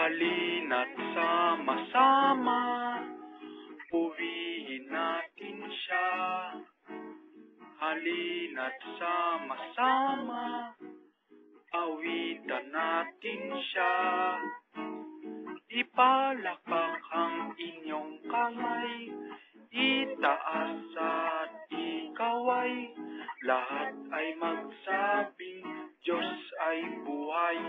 Halina't sama-sama, purihin natin siya. Halina't sama-sama, awitan natin siya. Ipalakpak ang inyong kamay, itaas at ikaway, lahat ay magsabing Diyos ay buhay.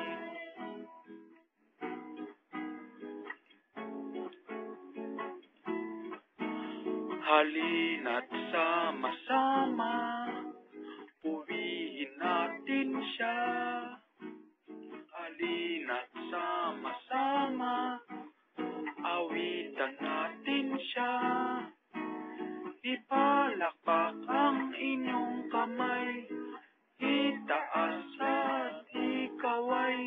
Halina't sama-sama, purihin natin siya. Halina't sama-sama, awitan natin siya. Ipalakpak ang inyong kamay, itaas at ikaway,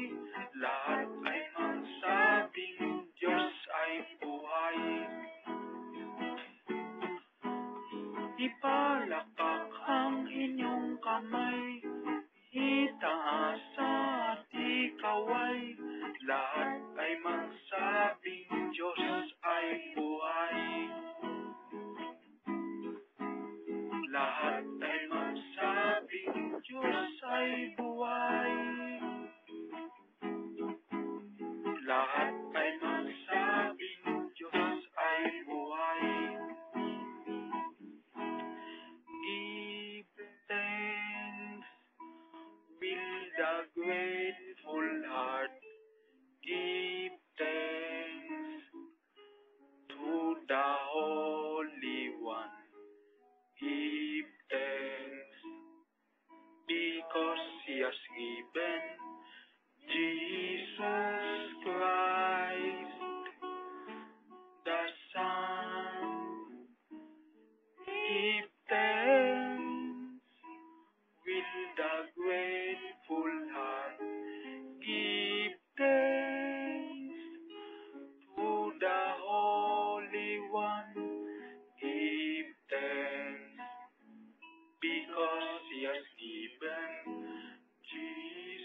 lahat ay magsabing Diyos ay buhay. Ipalakpak ang inyong kamay, itaas at ikaway, lahat ay magsabing Diyos ay buhay. Lahat ay magsabing Diyos ay buhay. Lahat ay magsabing Diyos ay buhay. Give thanks with a grateful heart. Give thanks to the Holy One. Give thanks because He has given Jesus Christ, the Son. Give thanks with a grateful heart. Give thanks to the Holy One. Give thanks because He has given Jesus.